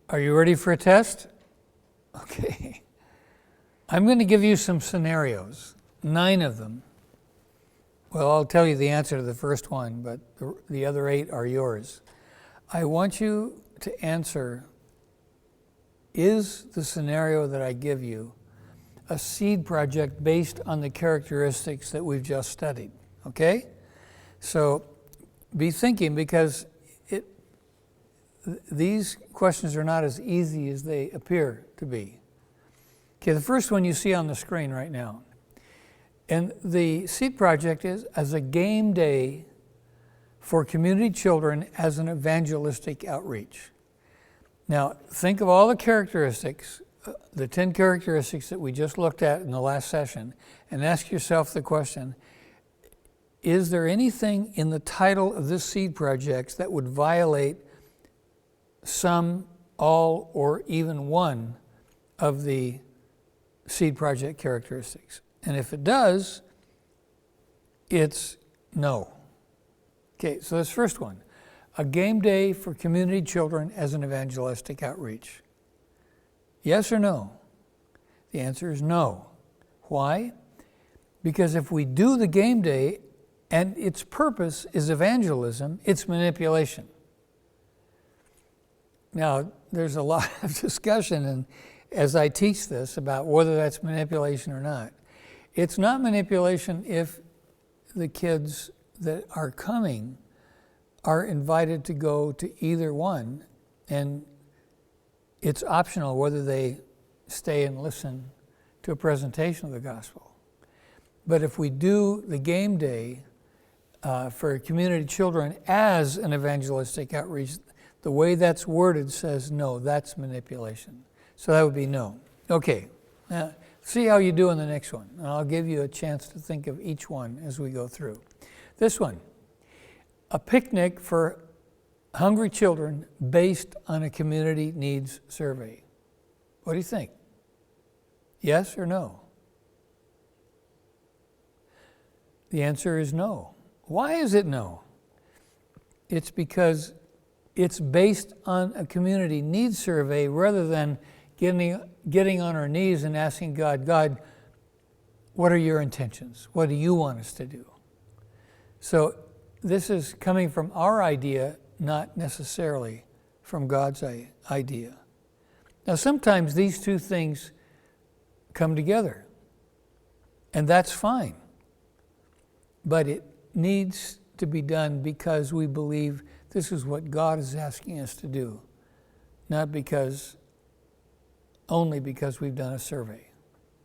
Are you ready for a test? Okay. I'm going to give you some scenarios, 9 of them. Well, I'll tell you the answer to the first one, but the other 8 are yours. I want you to answer, is the scenario that I give you a seed project based on the characteristics that we've just studied? Okay? So be thinking, because these questions are not as easy as they appear to be. Okay, the first one you see on the screen right now. And the seed project is as a game day for community children as an evangelistic outreach. Now, think of all the characteristics, the 10 characteristics that we just looked at in the last session, and ask yourself the question, is there anything in the title of this seed project that would violate some, all, or even one of the seed project characteristics? And if it does, it's no. Okay, so this first one, a game day for community children as an evangelistic outreach. Yes or no? The answer is no. Why? Because if we do the game day and its purpose is evangelism, it's manipulation. Now, there's a lot of discussion, and as I teach this, about whether that's manipulation or not. It's not manipulation if the kids that are coming are invited to go to either one, and it's optional whether they stay and listen to a presentation of the gospel. But if we do the game day for community children as an evangelistic outreach, the way that's worded says no, that's manipulation. So that would be no. Okay, now see how you do in the next one. And I'll give you a chance to think of each one as we go through. This one, a picnic for hungry children based on a community needs survey. What do you think? Yes or no? The answer is no. Why is it no? It's because it's based on a community needs survey rather than getting on our knees and asking God, what are your intentions? What do you want us to do? So this is coming from our idea, not necessarily from God's idea. Now, sometimes these two things come together, and that's fine. But it needs to be done because we believe this is what God is asking us to do, not only because we've done a survey.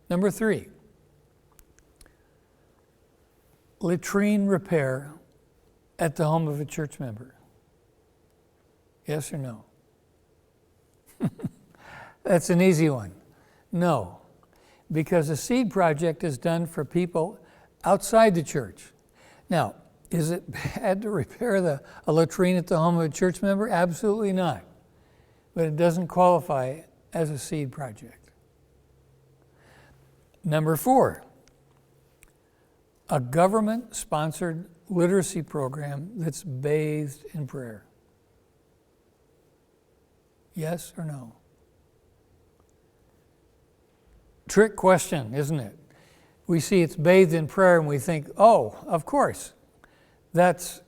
Number 3, latrine repair at the home of a church member. Yes or no? That's an easy one. No, because a seed project is done for people outside the church. Now, is it bad to repair a latrine at the home of a church member? Absolutely not. But it doesn't qualify as a seed project. Number 4, a government-sponsored literacy program that's bathed in prayer. Yes or no? Trick question, isn't it? We see it's bathed in prayer and we think, oh, of course, that's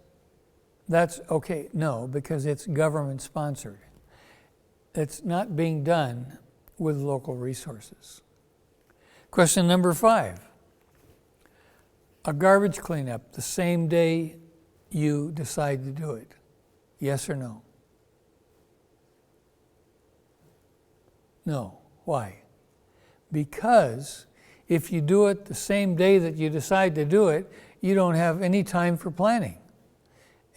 okay. No, because it's government-sponsored. It's not being done with local resources. Question number 5. A garbage cleanup the same day you decide to do it. Yes or no? No. Why? Because if you do it the same day that you decide to do it, you don't have any time for planning.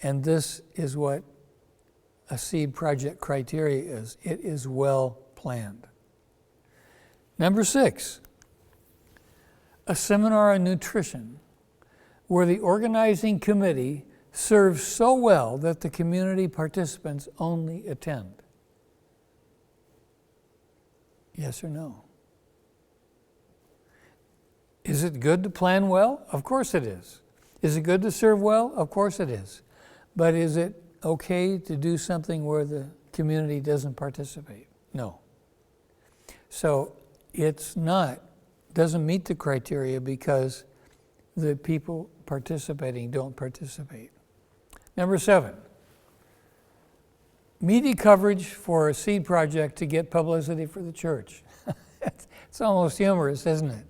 And this is what a seed project criteria is. It is well planned. Number 6, a seminar on nutrition where the organizing committee serves so well that the community participants only attend. Yes or no? Is it good to plan well? Of course it is. Is it good to serve well? Of course it is. But is it okay to do something where the community doesn't participate? No. So doesn't meet the criteria because the people participating don't participate. Number 7, media coverage for a seed project to get publicity for the church. It's almost humorous, isn't it?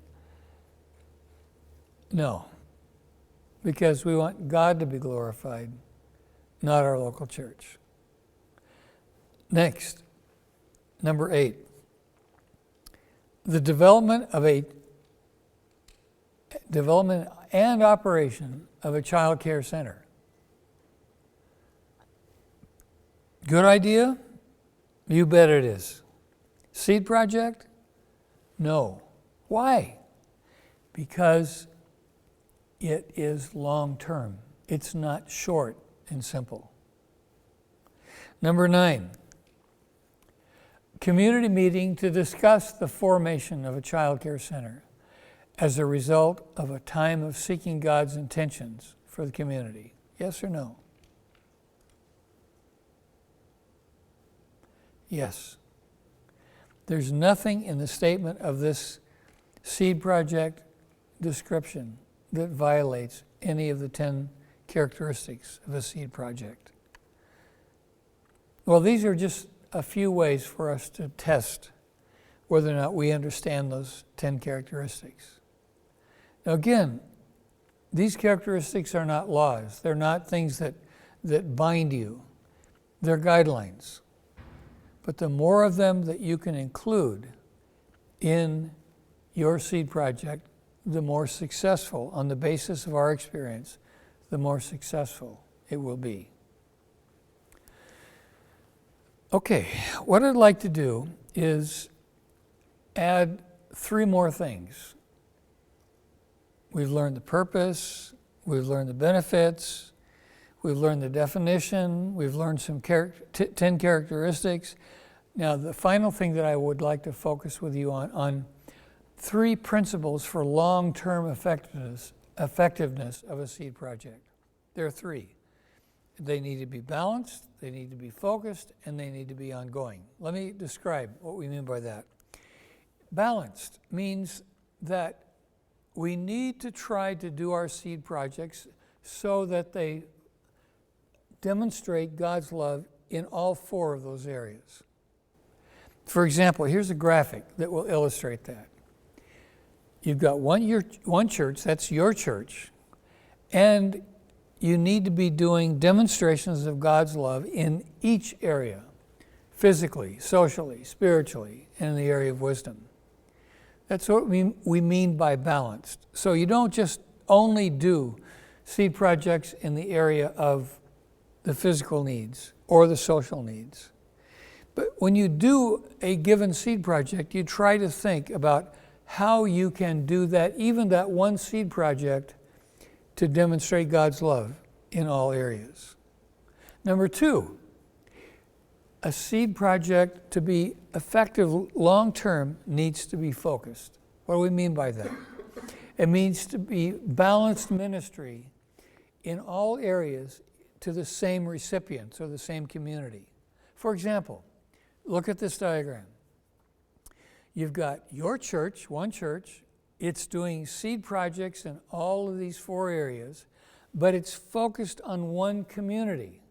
No, because we want God to be glorified, not our local church. Next, number 8, the development and operation of a child care center. Good idea? You bet it is. Seed project? No. Why? Because it is long term. It's not short and simple. Number 9, community meeting to discuss the formation of a child care center as a result of a time of seeking God's intentions for the community. Yes or no? Yes. There's nothing in the statement of this seed project description that violates any of the 10 characteristics of a seed project. Well, these are just a few ways for us to test whether or not we understand those 10 characteristics. Now again, these characteristics are not laws. They're not things that bind you. They're guidelines. But the more of them that you can include in your seed project, the more successful, on the basis of our experience, the more successful it will be. Okay, what I'd like to do is add 3 more things. We've learned the purpose, we've learned the benefits, we've learned the definition, we've learned some 10 characteristics. Now, the final thing that I would like to focus with you on 3 principles for long-term effectiveness of a seed project. There are 3. They need to be balanced, they need to be focused, and they need to be ongoing. Let me describe what we mean by that. Balanced means that we need to try to do our seed projects so that they demonstrate God's love in all 4 of those areas. For example, here's a graphic that will illustrate that. You've got one church, that's your church, and you need to be doing demonstrations of God's love in each area, physically, socially, spiritually, and in the area of wisdom. That's what we mean by balanced. So you don't just only do seed projects in the area of the physical needs or the social needs. But when you do a given seed project, you try to think about how you can do that, even that one seed project, to demonstrate God's love in all areas. Number 2, a seed project to be effective long-term needs to be focused. What do we mean by that? It means to be balanced ministry in all areas to the same recipients or the same community. For example, look at this diagram. You've got your church, one church, it's doing seed projects in all of these 4 areas, but it's focused on one community.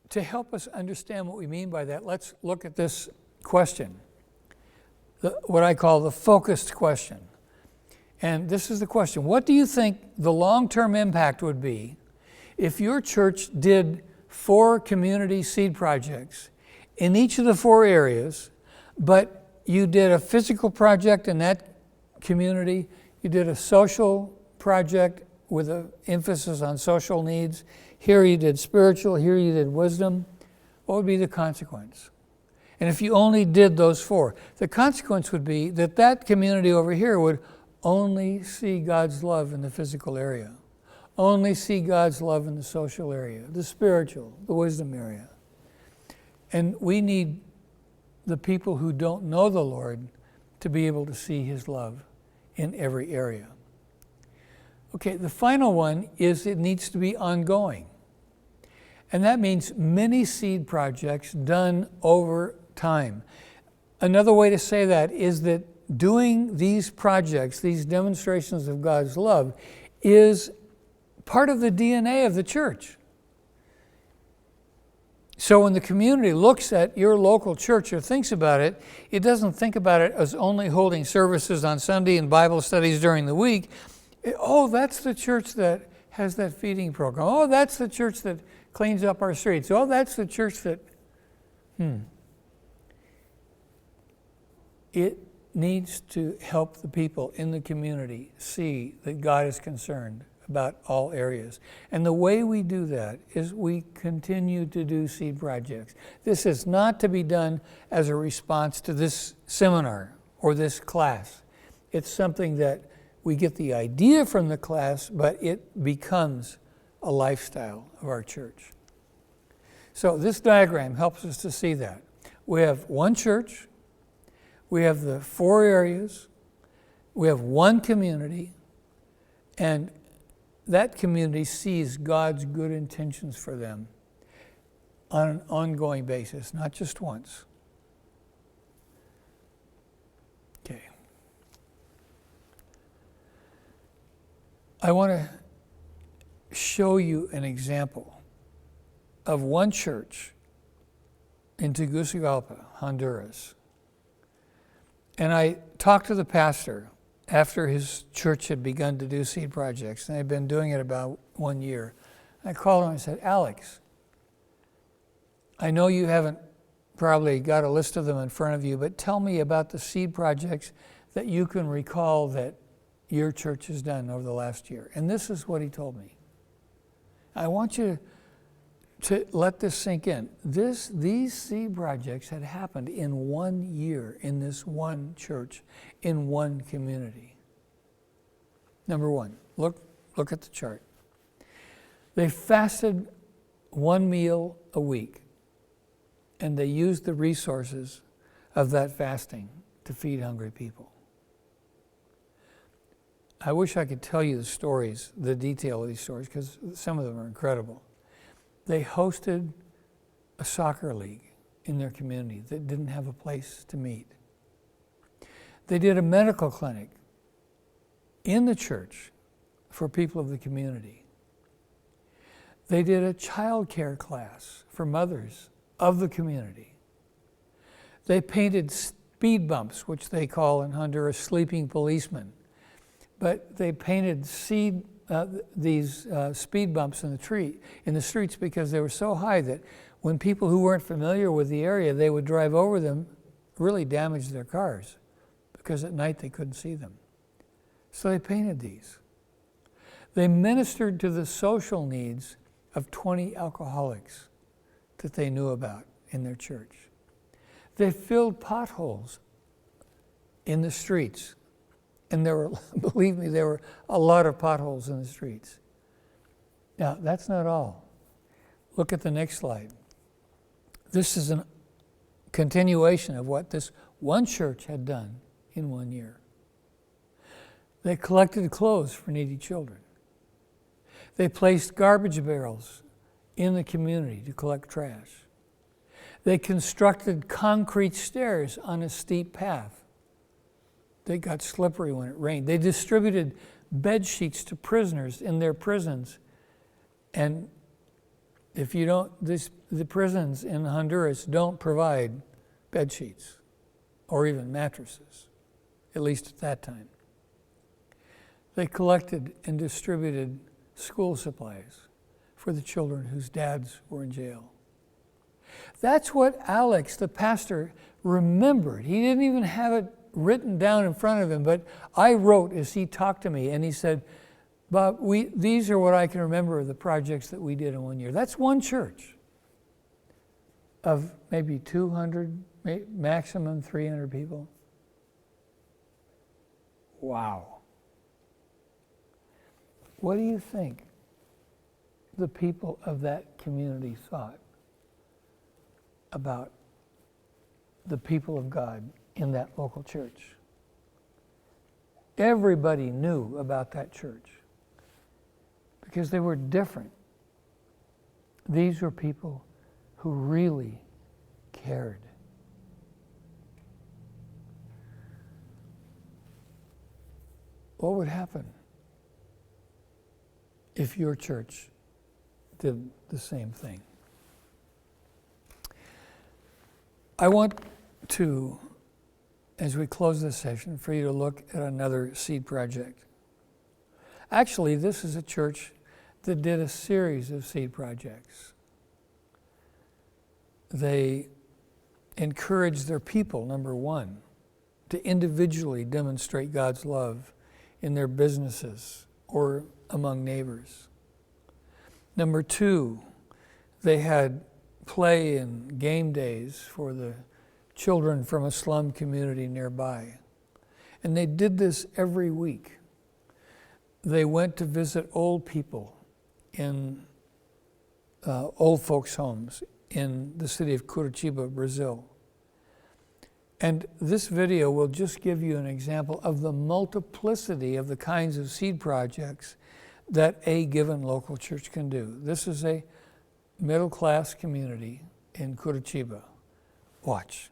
To help us understand what we mean by that, let's look at this question, what I call the focused question. And this is the question: what do you think the long-term impact would be if your church did 4 community seed projects in each of the 4 areas, but you did a physical project in that community, you did a social project with an emphasis on social needs, here you did spiritual, here you did wisdom? What would be the consequence? And if you only did those 4, the consequence would be that that community over here would only see God's love in the physical area, only see God's love in the social area, the spiritual, the wisdom area. And we need the people who don't know the Lord to be able to see His love in every area. Okay, the final one is it needs to be ongoing. And that means many seed projects done over time. Another way to say that is that doing these projects, these demonstrations of God's love, is part of the DNA of the church. So when the community looks at your local church or thinks about it, it doesn't think about it as only holding services on Sunday and Bible studies during the week. Oh, that's the church that has that feeding program. Oh, that's the church that cleans up our streets. Oh, that's the church that... It needs to help the people in the community see that God is concerned about all areas. And the way we do that is we continue to do seed projects. This is not to be done as a response to this seminar or this class. It's something that we get the idea from the class, but it becomes a lifestyle of our church. So this diagram helps us to see that. We have one church, we have the 4 areas, we have one community, and that community sees God's good intentions for them on an ongoing basis, not just once. Okay. I want to show you an example of one church in Tegucigalpa, Honduras. And I talked to the pastor after his church had begun to do seed projects, and they'd been doing it about 1 year. I called him and I said, Alex, I know you haven't probably got a list of them in front of you, but tell me about the seed projects that you can recall that your church has done over the last year. And this is what he told me. I want you to let this sink in. These seed projects had happened in 1 year in this one church, in one community. Number one, look at the chart. They fasted 1 meal a week, and they used the resources of that fasting to feed hungry people. I wish I could tell you the stories, the detail of these stories, because some of them are incredible. They hosted a soccer league in their community that didn't have a place to meet. They did a medical clinic in the church for people of the community. They did a child care class for mothers of the community. They painted speed bumps, which they call in Honduras sleeping policemen. But they painted these speed bumps in the streets because they were so high that when people who weren't familiar with the area, they would drive over them, really damage their cars because at night they couldn't see them. So they painted these. They ministered to the social needs of 20 alcoholics that they knew about in their church. They filled potholes in the streets. And there were, believe me, there were a lot of potholes in the streets. Now, that's not all. Look at the next slide. This is a continuation of what this one church had done in 1 year. They collected clothes for needy children. They placed garbage barrels in the community to collect trash. They constructed concrete stairs on a steep path. They got slippery when it rained. They distributed bed sheets to prisoners in their prisons. And if you don't, the prisons in Honduras don't provide bed sheets or even mattresses, at least at that time. They collected and distributed school supplies for the children whose dads were in jail. That's what Alex, the pastor, remembered. He didn't even have it written down in front of him, but I wrote as he talked to me, and he said, Bob, these are what I can remember of the projects that we did in 1 year. That's one church of maybe 200, maximum 300 people. Wow. What do you think the people of that community thought about the people of God in that local church? Everybody knew about that church because they were different. These were people who really cared. What would happen if your church did the same thing? I want to, as we close this session, for you to look at another seed project. Actually, this is a church that did a series of seed projects. They encouraged their people, number one, to individually demonstrate God's love in their businesses or among neighbors. Number two, they had play and game days for the children from a slum community nearby. And they did this every week. They went to visit old people in old folks' homes in the city of Curitiba, Brazil. And this video will just give you an example of the multiplicity of the kinds of seed projects that a given local church can do. This is a middle-class community in Curitiba. Watch.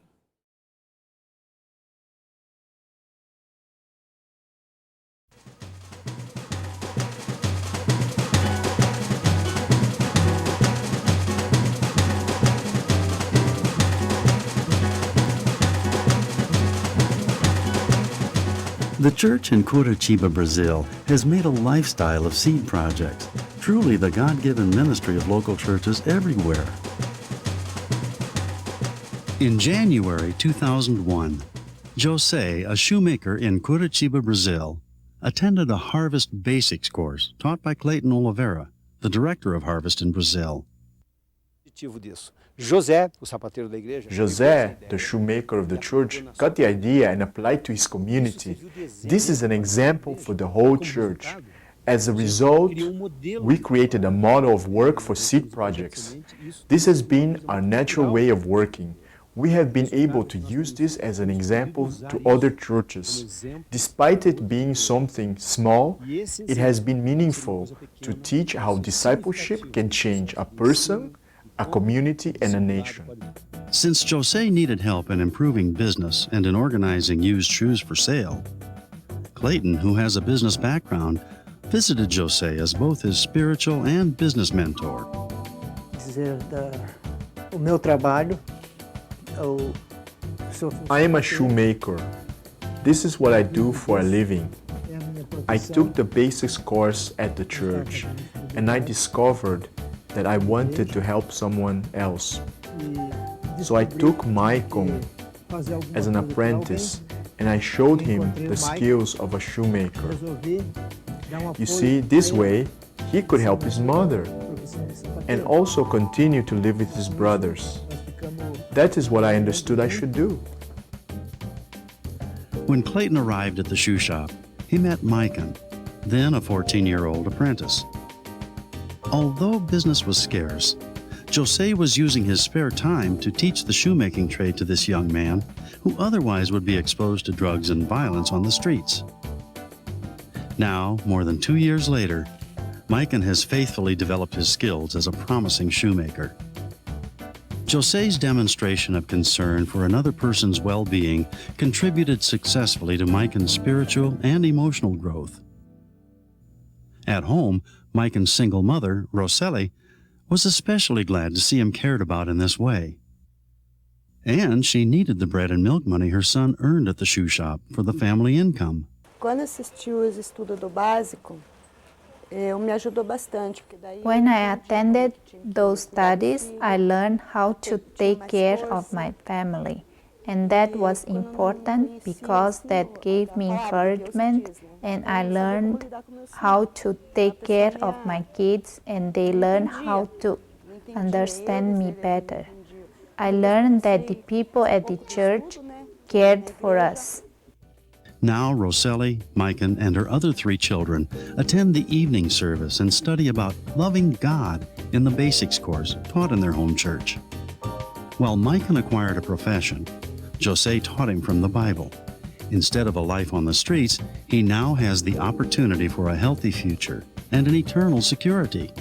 The church in Curitiba, Brazil, has made a lifestyle of seed projects, truly the God-given ministry of local churches everywhere. In January 2001, Jose, a shoemaker in Curitiba, Brazil, attended a Harvest Basics course taught by Clayton Oliveira, the director of Harvest in Brazil. José, the shoemaker of the church, got the idea and applied to his community. This is an example for the whole church. As a result, we created a model of work for seed projects. This has been our natural way of working. We have been able to use this as an example to other churches. Despite it being something small, it has been meaningful to teach how discipleship can change a person, a community, and a nation. Since Jose needed help in improving business and in organizing used shoes for sale, Clayton, who has a business background, visited Jose as both his spiritual and business mentor. I am a shoemaker. This is what I do for a living. I took the basics course at the church, and I discovered that I wanted to help someone else. So I took Michael as an apprentice and I showed him the skills of a shoemaker. You see, this way he could help his mother and also continue to live with his brothers. That is what I understood I should do. When Clayton arrived at the shoe shop, he met Micah, then a 14-year-old apprentice. Although business was scarce, Jose was using his spare time to teach the shoemaking trade to this young man who otherwise would be exposed to drugs and violence on the streets. Now, more than 2 years later, Micah has faithfully developed his skills as a promising shoemaker. Jose's demonstration of concern for another person's well-being contributed successfully to Micah's spiritual and emotional growth. At home, Micah's single mother, Roseli, was especially glad to see him cared about in this way. And she needed the bread and milk money her son earned at the shoe shop for the family income. Quando assisti os estudos do básico, me ajudou bastante. When I attended those studies, I learned how to take care of my family. And that was important because that gave me encouragement, and I learned how to take care of my kids, and they learned how to understand me better. I learned that the people at the church cared for us. Now Roseli, Micah, and her other 3 children attend the evening service and study about loving God in the basics course taught in their home church. While Micah acquired a profession, Jose taught him from the Bible. Instead of a life on the streets, he now has the opportunity for a healthy future and an eternal security.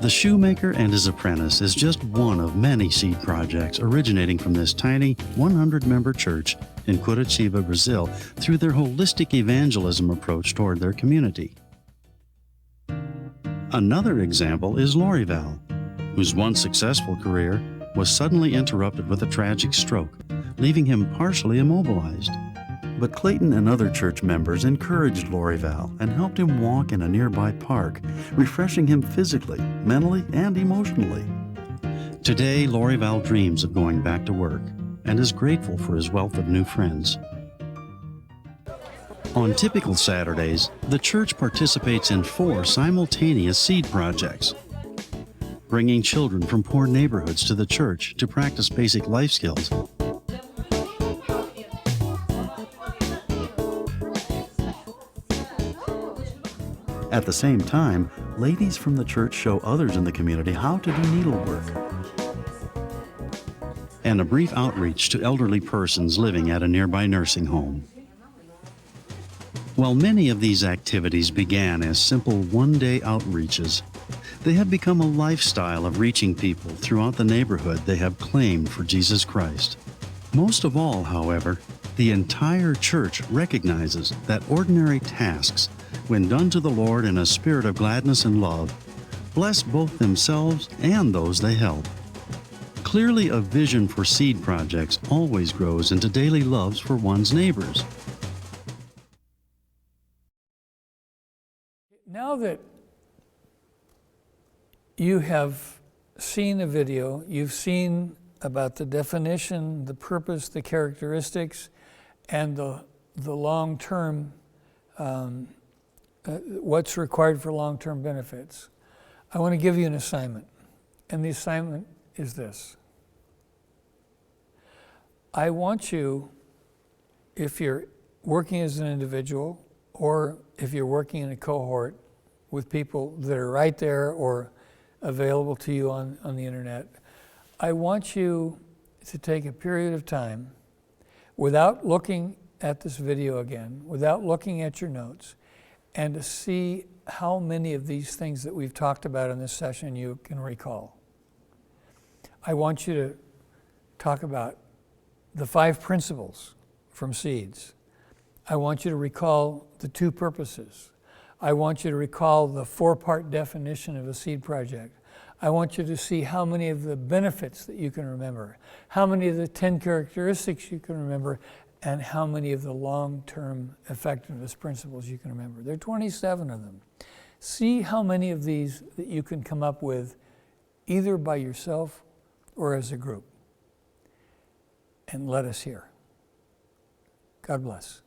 The Shoemaker and His Apprentice is just one of many seed projects originating from this tiny 100-member church in Curitiba, Brazil, through their holistic evangelism approach toward their community. Another example is Lorival, whose once successful career was suddenly interrupted with a tragic stroke, leaving him partially immobilized. But Clayton and other church members encouraged Lorival and helped him walk in a nearby park, refreshing him physically, mentally, and emotionally. Today, Lorival dreams of going back to work and is grateful for his wealth of new friends. On typical Saturdays, the church participates in 4 simultaneous seed projects, bringing children from poor neighborhoods to the church to practice basic life skills. At the same time, ladies from the church show others in the community how to do needlework. And a brief outreach to elderly persons living at a nearby nursing home. While many of these activities began as simple one-day outreaches, they have become a lifestyle of reaching people throughout the neighborhood they have claimed for Jesus Christ. Most of all, however, the entire church recognizes that ordinary tasks, when done to the Lord in a spirit of gladness and love, bless both themselves and those they help. Clearly, a vision for seed projects always grows into daily loves for one's neighbors. Now that you have seen the video, you've seen about the definition, the purpose, the characteristics, and the long-term, what's required for long-term benefits. I want to give you an assignment, and the assignment is this. I want you, if you're working as an individual, or if you're working in a cohort with people that are right there or available to you on the internet, I want you to take a period of time without looking at this video again, without looking at your notes, and to see how many of these things that we've talked about in this session you can recall. I want you to talk about the 5 principles from seeds. I want you to recall the 2 purposes. I want you to recall the 4-part definition of a seed project. I want you to see how many of the benefits that you can remember, how many of the 10 characteristics you can remember, and how many of the long-term effectiveness principles you can remember. There are 27 of them. See how many of these that you can come up with either by yourself or as a group. And let us hear. God bless.